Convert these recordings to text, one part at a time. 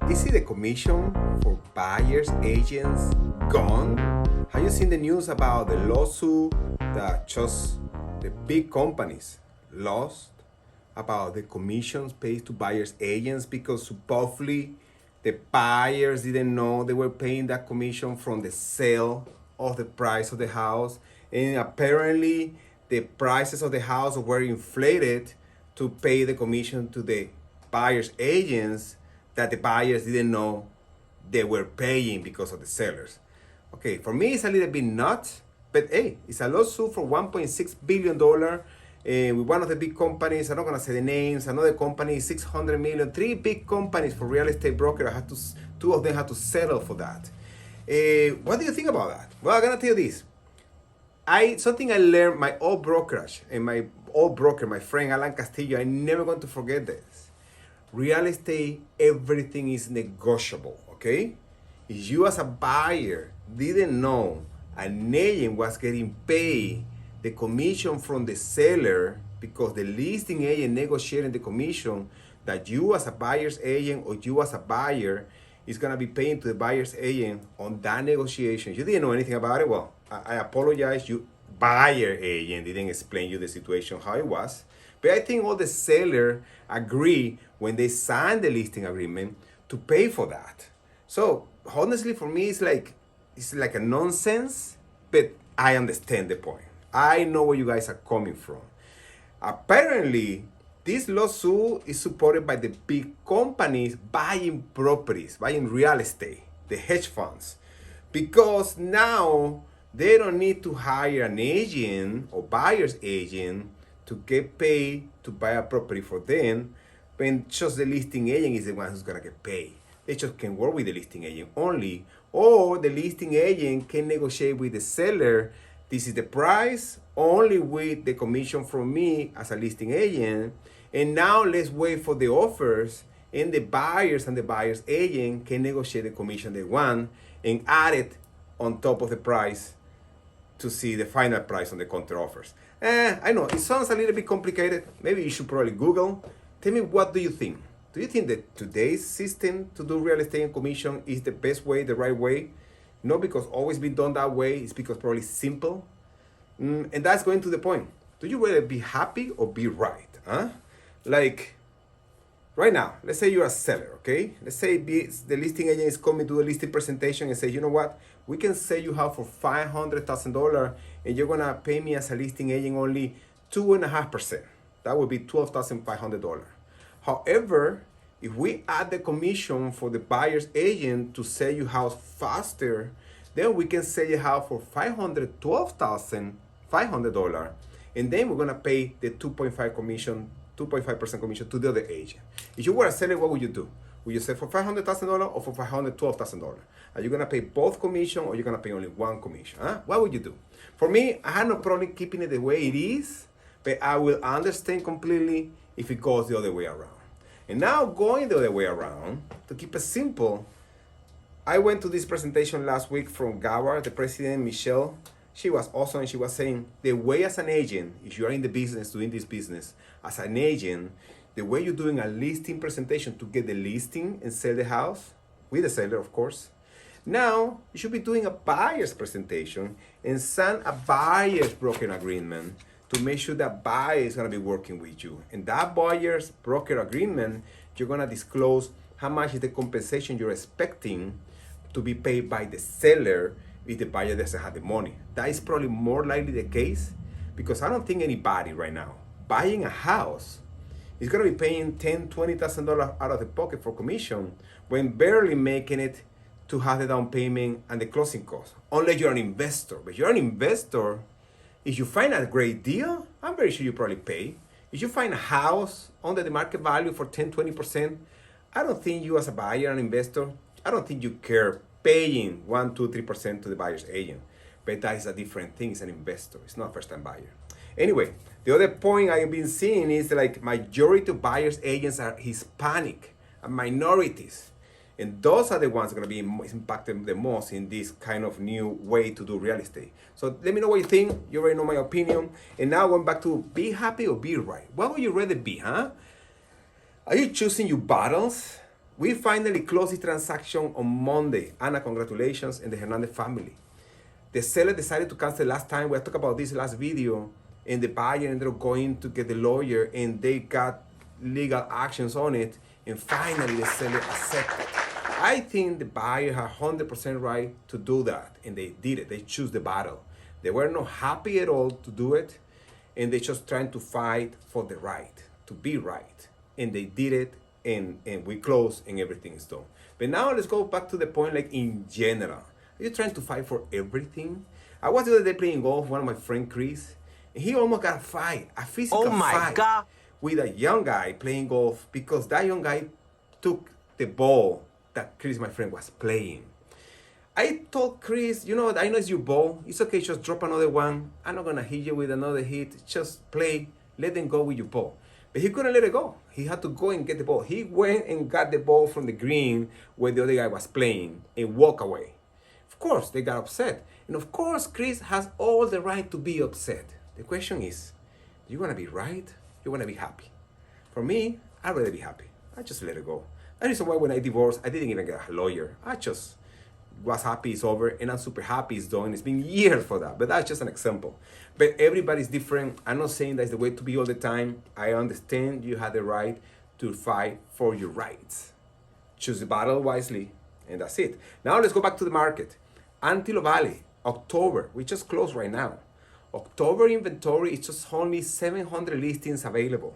Is it a commission for buyers agents gone? Have you seen the news about the lawsuit that just the big companies lost about the commissions paid to buyers agents because supposedly the buyers didn't know they were paying that commission from the sale of the price of the house, and apparently the prices of the house were inflated to pay the commission to the buyers agents that the buyers didn't know they were paying because of the sellers. Okay, for me it's a little bit nuts, but hey, it's a lawsuit for $1.6 billion with one of the big companies. I'm not gonna say the names. Another company, 600 million. Three big companies for real estate broker two of them had to settle for that. What do you think about that? Well, I'm gonna tell you this. Something I learned my old brokerage and my old broker, my friend Alan Castillo. I'm never going to forget this. Real estate, everything is negotiable, okay? If you as a buyer didn't know an agent was getting paid the commission from the seller because the listing agent negotiating the commission that you as a buyer's agent or you as a buyer is gonna be paying to the buyer's agent on that negotiation. You didn't know anything about it? Well, I apologize. You buyer agent didn't explain you the situation, how it was. But I think all the seller agree when they sign the listing agreement to pay for that. So honestly, for me, it's like a nonsense, but I understand the point. I know where you guys are coming from. Apparently, this lawsuit is supported by the big companies buying properties, buying real estate, the hedge funds, because now they don't need to hire an agent or buyer's agent to get paid to buy a property for them, when just the listing agent is the one who's gonna get paid. They just can work with the listing agent only, or the listing agent can negotiate with the seller. This is the price, only with the commission from me as a listing agent. And now let's wait for the offers, and the buyers and the buyer's agent can negotiate the commission they want and add it on top of the price to see the final price on the counter offers. I know it sounds a little bit complicated. Maybe you should probably Google. Tell me, what do you think? Do you think that today's system to do real estate and commission is the best way, the right way? Not because always been done that way, it's because probably simple. And that's going to the point. Do you rather be happy or be right? Huh? Like, right now, let's say you're a seller, okay? Let's say the listing agent is coming to the listing presentation and say, you know what? We can sell you house for $500,000 and you're gonna pay me as a listing agent only 2.5%. That would be $12,500. However, if we add the commission for the buyer's agent to sell you house faster, then we can sell your house for $512,500, and then we're gonna pay the 2.5% commission to the other agent. If you were a seller, what would you do? Would you sell for $500,000 or for $512,000? Are you gonna pay both commission or you're gonna pay only one commission? Huh? What would you do? For me, I have no problem keeping it the way it is, but I will understand completely if it goes the other way around. And now going the other way around, to keep it simple, I went to this presentation last week from Gawar, the president, Michelle. She was awesome, and she was saying the way as an agent, if you are in the business, doing this business, as an agent, the way you're doing a listing presentation to get the listing and sell the house, with the seller, of course. Now, you should be doing a buyer's presentation and sign a buyer's broker agreement to make sure that buyer is gonna be working with you. And that buyer's broker agreement, you're gonna disclose how much is the compensation you're expecting to be paid by the seller if the buyer doesn't have the money. That is probably more likely the case, because I don't think anybody right now buying a house is gonna be paying $10,000, $20,000 out of the pocket for commission when barely making it to have the down payment and the closing costs, unless you're an investor. But you're an investor, if you find a great deal, I'm very sure you probably pay. If you find a house under the market value for 10, 20%, I don't think you as a buyer and investor, I don't think you care paying 1, 2, 3% to the buyer's agent. But that is a different thing. It's an investor. It's not a first-time buyer. Anyway, the other point I've been seeing is like majority of buyer's agents are Hispanic and minorities. And those are the ones going to be impacted the most in this kind of new way to do real estate. So let me know what you think. You already know my opinion. And now going back to be happy or be right. What would you rather be, huh? Are you choosing your battles We finally closed the transaction on Monday. Anna, congratulations, and the Hernandez family. The seller decided to cancel last time. We talked about this last video, and the buyer ended up going to get the lawyer, and they got legal actions on it, and finally the seller accepted. I think the buyer had 100% right to do that, and they did it. They chose the battle. They were not happy at all to do it, and they just trying to fight for the right, to be right. And they did it, and we closed, and everything is done. But now let's go back to the point, like in general. Are you trying to fight for everything? I was the other day playing golf with one of my friend Chris, and he almost got a fight, a physical fight with a young guy playing golf because that young guy took the ball that Chris, my friend, was playing. I told Chris, you know what, I know it's your ball. It's okay, just drop another one. I'm not gonna hit you with another hit. Just play, let them go with your ball. But he couldn't let it go. He had to go and get the ball. He went and got the ball from the green where the other guy was playing and walk away. Of course, they got upset. And of course, Chris has all the right to be upset. The question is, do you want to be right? You want to be happy? For me, I'd rather be happy. I just let it go. That is why when I divorced, I didn't even get a lawyer. I just was happy it's over, and I'm super happy it's done. It's been years for that, but that's just an example. But everybody's different. I'm not saying that's the way to be all the time. I understand you have the right to fight for your rights. Choose the battle wisely, and that's it. Now let's go back to the market. Antelope Valley, October, we just closed right now. October inventory is just only 700 listings available.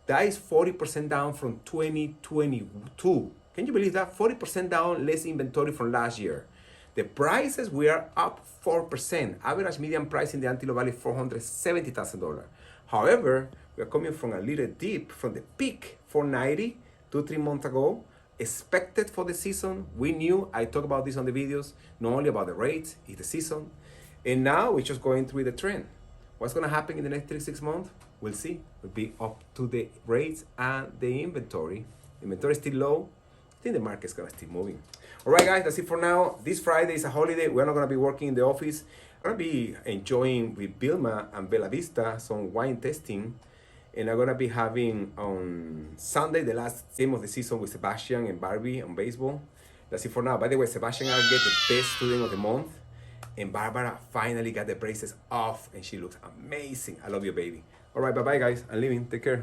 That is 40% down from 2022. Can you believe that? 40% down, less inventory from last year. The prices, we are up 4%. Average median price in the Antelope Valley, $470,000. However, we are coming from a little dip from the peak, 490, 2-3 months ago. Expected for the season. We knew, I talk about this on the videos, not only about the rates, it's the season. And now we're just going through the trend. What's gonna happen in the next 3-6 months? We'll see. We'll be up to the rates and the inventory. Inventory is still low. I think the market's gonna still moving. All right, guys, that's it for now. This Friday is a holiday. We're not gonna be working in the office. I'm gonna be enjoying with Vilma and Bella Vista some wine tasting. And I'm gonna be having on Sunday the last game of the season with Sebastian and Barbie on baseball. That's it for now. By the way, Sebastian will get the best student of the month, and Barbara finally got the braces off, and she looks amazing. I love you, baby. All right, bye bye, guys. I'm leaving. Take care.